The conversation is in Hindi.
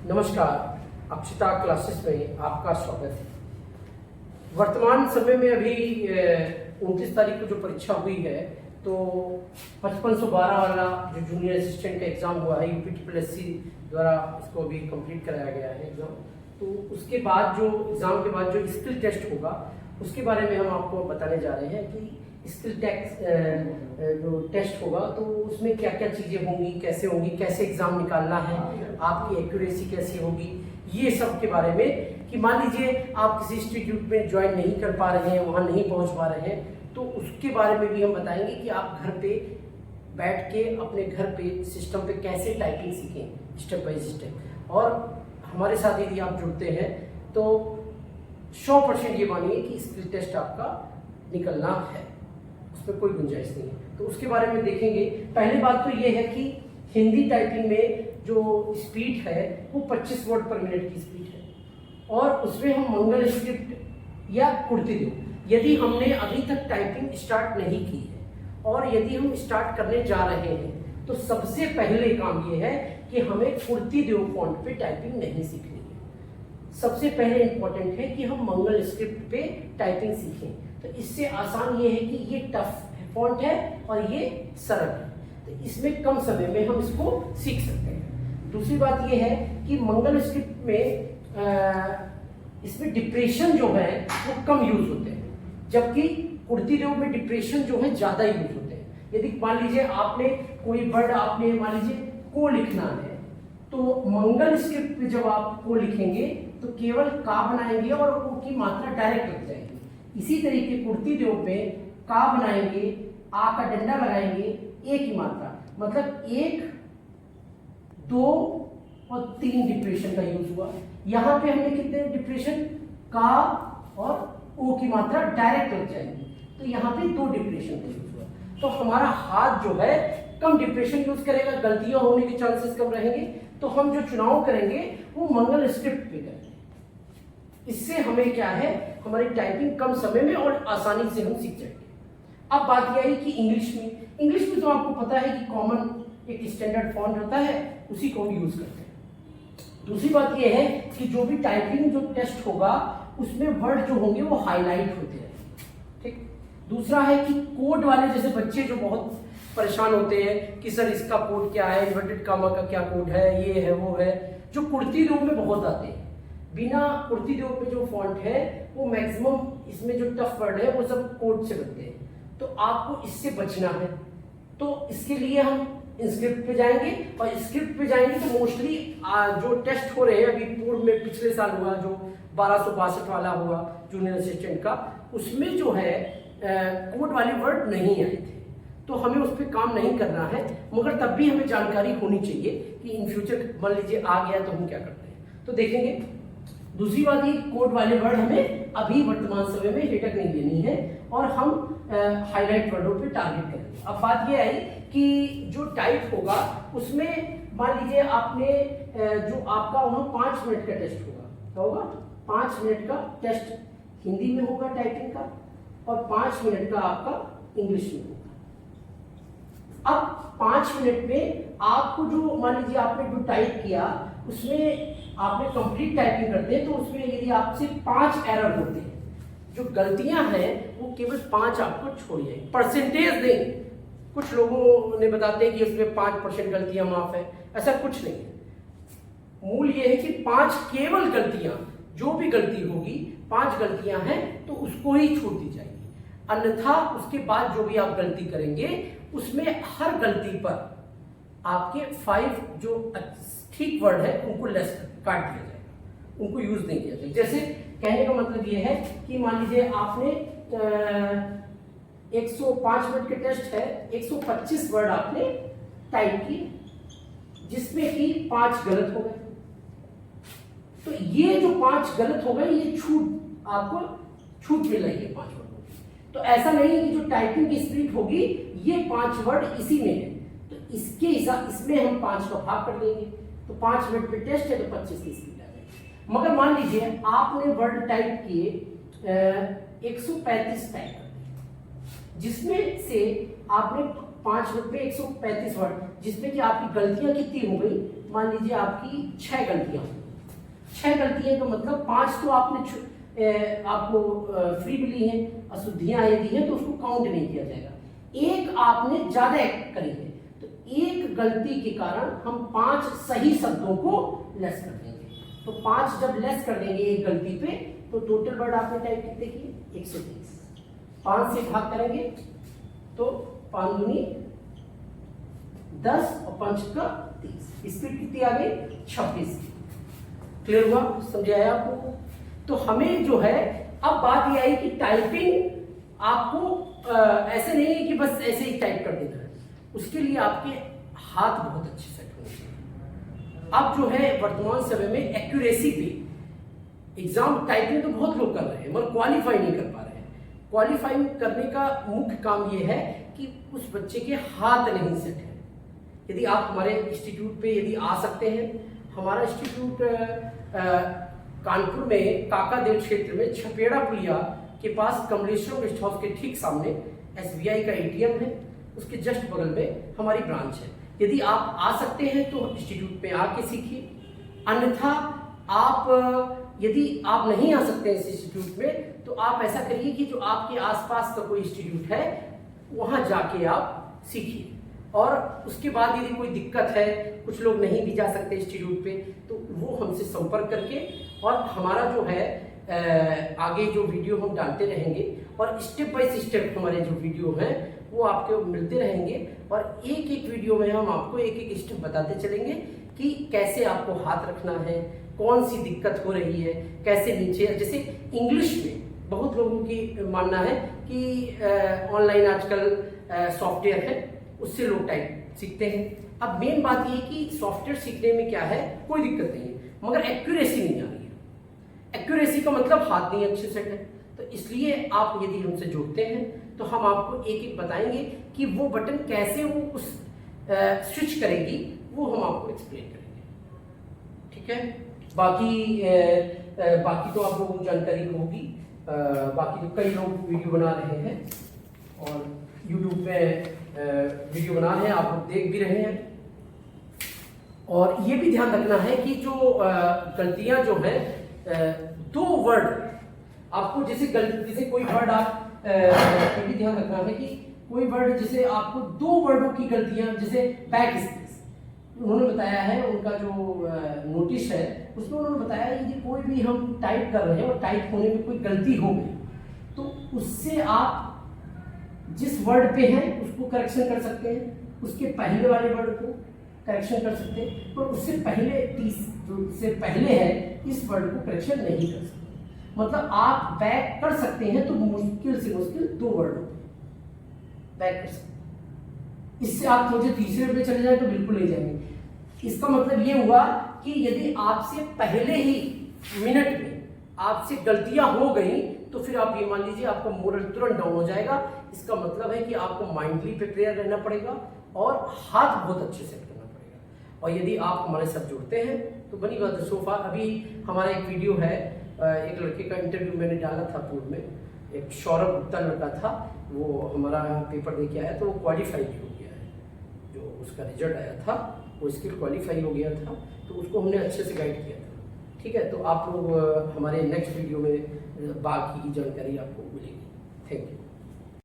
नमस्कार, अक्षता क्लासेस में आपका स्वागत है। वर्तमान समय में अभी 29 तारीख को जो परीक्षा हुई है तो 5512 वाला जो जूनियर असिस्टेंट का एग्ज़ाम हुआ है UPSSC द्वारा इसको अभी कंप्लीट कराया गया है एग्ज़ाम। तो उसके बाद जो एग्ज़ाम के बाद जो स्किल टेस्ट होगा उसके बारे में हम आपको बताने जा रहे हैं कि स्किल जो टेस्ट होगा तो उसमें क्या क्या चीज़ें होंगी, कैसे एग्ज़ाम निकालना है, आपकी एक्यूरेसी कैसी होगी, ये सब के बारे में। कि मान लीजिए आप किसी इंस्टीट्यूट में ज्वाइन नहीं कर पा रहे हैं, वहाँ नहीं पहुँच पा रहे हैं, तो उसके बारे में भी हम बताएंगे कि आप घर पे बैठ के अपने घर पे सिस्टम पे कैसे टाइपिंग सीखें स्टेप बाय स्टेप। और हमारे साथ यदि आप जुड़ते हैं तो 100% ये मानिए कि स्किल टेस्ट आपका निकलना है, उसमें कोई गुंजाइश नहीं है। तो उसके बारे में देखेंगे। पहली बात तो ये है कि हिंदी टाइपिंग में जो स्पीड है वो 25 वर्ड पर मिनट की स्पीड है और उसमें हम मंगल स्क्रिप्ट या कुर्ती दो, यदि हमने अभी तक टाइपिंग स्टार्ट नहीं की है और यदि हम स्टार्ट करने जा रहे हैं तो सबसे पहले काम ये है कि हमें कुर्ती देव फॉन्ट पे टाइपिंग नहीं सीखनी है। सबसे पहले इंपॉर्टेंट है कि हम मंगल स्क्रिप्ट पे टाइपिंग सीखें। तो इससे आसान ये है कि ये टफ फॉन्ट है और ये सरल है, तो इसमें कम समय में हम इसको सीख सकते हैं। दूसरी बात ये है कि मंगल स्क्रिप्ट में इसमें डिप्रेशन जो है वो कम यूज होते हैं, जबकि कुर्ती देव में डिप्रेशन जो है ज़्यादा यूज होते हैं। यदि मान लीजिए आपने कोई वर्ड आपने मान लीजिए को लिखना है तो मंगल स्क्रिप्ट में जब आप को लिखेंगे तो केवल का बनाएंगे और को की मात्रा डायरेक्ट लग जाएगी। इसी तरीके कुर्ती देव में का बनाएंगे, आ का डंडा लगाएंगे, ए की मात्रा, मतलब 1, 2 और 3 डिप्रेशन का यूज हुआ। यहाँ पे हमने कितने डिप्रेशन, का और ओ की मात्रा डायरेक्ट लग जाएगी, तो यहाँ पे 2 डिप्रेशन का यूज हुआ। तो हमारा हाथ जो है कम डिप्रेशन यूज करेगा, गलतियां होने के चांसेस कम रहेंगे। तो हम जो चुनाव करेंगे वो मंगल स्क्रिप्ट पे करेंगे। इससे हमें क्या है, हमारी टाइपिंग कम समय में और आसानी से हम सीख जाएंगे। अब बात यह है कि इंग्लिश में तो आपको पता है कि कॉमन एक स्टैंडर्ड फॉन्ट होता है, उसी को हम यूज करते हैं। दूसरी बात यह है कि जो भी टाइपिंग जो टेस्ट होगा उसमें वर्ड जो होंगे वो हाईलाइट होते हैं, ठीक। दूसरा है कि कोड वाले जैसे बच्चे जो बहुत परेशान होते हैं कि सर इसका कोड क्या है, इन्वर्टेड कामा का क्या कोड है, ये है वो है, जो कुर्ती देव में बहुत आते हैं। बिना कुर्ती देव में जो फॉन्ट है वो मैक्सिमम इसमें जो टफ वर्ड है वो सब कोड से बनते हैं, तो आपको इससे बचना है। तो इसके लिए हम स्क्रिप्ट पे जाएंगे और स्क्रिप्ट पे जाएंगे तो मोस्टली जो टेस्ट हो रहे हैं अभी पूर्व में पिछले साल हुआ जो 1262 वाला हुआ जूनियर असिस्टेंट का, उसमें जो है कोड वाले वर्ड नहीं आए थे, तो हमें उस पर काम नहीं करना है। मगर तब भी हमें जानकारी होनी चाहिए कि इन फ्यूचर मान लीजिए आ गया तो हम क्या करते हैं, तो देखेंगे। दूसरी बात ये कोड वाले वर्ड हमें अभी वर्तमान समय में हेटक नहीं लेनी है और हम हाईलाइट वर्डों पे टारगेट करेंगे। अब बात ये आई कि जो टाइप होगा उसमें मान लीजिए आपने जो आपका वहाँ 5 मिनट का टेस्ट होगा, क्या होगा, 5 मिनट का टेस्ट हिंदी में होगा टाइपिंग का और 5 मिनट का आपका इंग्लिश में होगा। अब 5 मिनट में आपको जो मान लीजिए आपने जो टाइप किया उसमें आपने कंप्लीट टाइपिंग करते हैं तो उसमें यदि आपसे 5 एरर होते हैं, जो गलतियां हैं वो केवल 5 आपको छोड़ जाएंगे। परसेंटेज नहीं, कुछ लोगों ने बताते हैं कि उसमें 5% गलतियां माफ है, ऐसा कुछ नहीं है। मूल ये है कि 5 केवल गलतियां, जो भी गलती होगी 5 गलतियां हैं तो उसको ही छूट दी जाएगी, अन्यथा उसके बाद जो भी आप गलती करेंगे उसमें हर गलती पर आपके 5 जो ठीक वर्ड है उनको लेस काट दिया जाएगा, उनको यूज नहीं किया जाएगा। जैसे कहने का मतलब ये है कि मान लीजिए आपने 105 मिनट के टेस्ट है, 125 वर्ड आपने टाइप किए जिसमें कि 5 गलत हो गए, तो ये जो 5 गलत हो गए ये छूट आपको छूट मिल रही है 5 वर्डों की। तो ऐसा नहीं है कि जो टाइपिंग की स्पीड होगी ये 5 वर्ड इसी में है, तो इसके हिसाब इसमें हम 5 का भाग कर लेंगे, तो 5 मिनट पे टेस्ट है तो 25 की स्पीड आ जाएगी। मगर मान लीजिए आपने वर्ड टाइप किए 135 टाइप, जिसमें से आपने 5 मिनट में 135 वर्ड, जिसमें कि आपकी गलतियां कितनी हो गई, मान लीजिए आपकी 6 गलतियां। 6 गलतियां का मतलब 5 तो आपने आपको फ्री मिली है, अशुद्धियां यदि है तो उसको काउंट नहीं किया जाएगा। एक आपने ज्यादा करी है, तो एक गलती के कारण हम 5 सही शब्दों को लेस कर देंगे। तो 5 जब लेस कर देंगे एक गलती पे, तो टोटल वर्ड आपने टाइप कितने किए, 130। 5 से भाग करेंगे तो 5 दूनी 10 और 5 का 30, स्पीड कितनी आ गई, 26। क्लियर हुआ, समझ आया आपको? तो हमें जो है अब बात यह आई कि टाइपिंग आपको ऐसे नहीं है कि बस ऐसे ही टाइप कर देना है, उसके लिए आपके हाथ बहुत अच्छे सेट होने चाहिए। अब जो है वर्तमान समय में एक्यूरेसी पे एग्जाम टाइपिंग तो बहुत लोग कर रहे हैं मगर क्वालिफाई नहीं कर पा रहे हैं। क्वालिफाई करने का मुख्य काम ये है कि उस बच्चे के हाथ नहीं सेट है। यदि आप हमारे इंस्टीट्यूट पे यदि आ सकते हैं, हमारा इंस्टीट्यूट कानपुर में काकादेव क्षेत्र में छपेड़ा पुलिया के पास कमलेश्वर गेस्ट हाउस के ठीक सामने SBI का ATM है, उसके जस्ट बगल में हमारी ब्रांच है। यदि आप आ सकते हैं तो इंस्टीट्यूट पे आके सीखिए, अन्यथा आप यदि आप नहीं आ सकते इस इंस्टीट्यूट में तो आप ऐसा करिए कि जो आपके आसपास का कोई इंस्टीट्यूट है वहां जाके आप सीखिए। और उसके बाद यदि कोई दिक्कत है, कुछ लोग नहीं भी जा सकते इंस्टीट्यूट पे, तो वो हमसे संपर्क करके, और हमारा जो है आगे जो वीडियो हम डालते रहेंगे और स्टेप बाय स्टेप हमारे जो वीडियो हैं वो आपको मिलते रहेंगे, और एक एक वीडियो में हम आपको एक एक स्टेप बताते चलेंगे कि कैसे आपको हाथ रखना है, कौन सी दिक्कत हो रही है, कैसे नीचे। जैसे इंग्लिश में बहुत लोगों की मानना है कि ऑनलाइन आजकल सॉफ्टवेयर है उससे लोग टाइप सीखते हैं। अब मेन बात ये कि सॉफ्टवेयर सीखने में क्या है, कोई दिक्कत नहीं है मगर एक्यूरेसी नहीं आ रही है। एक्यूरेसी का मतलब हाथ नहीं अच्छे सेट है, तो इसलिए आप यदि हमसे जुड़ते हैं तो हम आपको एक एक बताएंगे कि वो बटन कैसे वो उस स्विच करेगी, वो हम आपको एक्सप्लेन करेंगे। ठीक है, बाकी तो आप लोगों को जानकारी होगी। बाकी तो कई लोग वीडियो बना रहे हैं और यूट्यूब पे वीडियो बना रहे हैं, आप लोग देख भी रहे हैं। और ये भी ध्यान रखना है कि जो गलतियां जो है 2 वर्ड आपको, जैसे कोई वर्ड आप ये भी ध्यान रखना है कि कोई वर्ड जैसे आपको 2 वर्डों की गलतियां, जैसे बैक स्पेस उन्होंने बताया है, उनका जो नोटिस है उसमें उन्होंने बताया है कि कोई भी हम टाइप कर रहे हैं और टाइप होने में कोई गलती हो गई तो उससे आप जिस वर्ड पे हैं उसको करेक्शन कर सकते हैं, उसके पहले वाले वर्ड को करेक्शन कर सकते हैं, पर उससे पहले जो पहले है इस वर्ड को करेक्शन नहीं कर सकते। मतलब आप बैक कर सकते हैं तो मुश्किल से मुश्किल 2 वर्ड बैक कर सकते हैं। इससे आप मुझे तीसरे पे चले जाए तो बिल्कुल नहीं जाएंगे। इसका मतलब ये हुआ कि यदि आपसे पहले ही मिनट में आपसे गलतियां हो गई तो फिर आप ये मान लीजिए आपका मोरल तुरंत डाउन हो जाएगा। इसका मतलब है कि आपको माइंडली प्रिपेयर रहना पड़ेगा और हाथ बहुत अच्छे से करना पड़ेगा। और यदि आप हमारे साथ जुड़ते हैं तो बनी बात है। सोफा अभी हमारा एक वीडियो है, एक लड़के का इंटरव्यू मैंने डाला था पूर्व में, एक सौरभ गुप्ता लड़का था, वो हमारा पेपर दे के आया तो वो क्वालिफाई भी हो गया है। जो उसका रिजल्ट आया था वो स्किल क्वालिफाई हो गया था, तो उसको हमने अच्छे से गाइड किया था। ठीक है, तो आप लोग हमारे नेक्स्ट वीडियो में बाकी की जानकारी आपको मिलेगी। Thank you.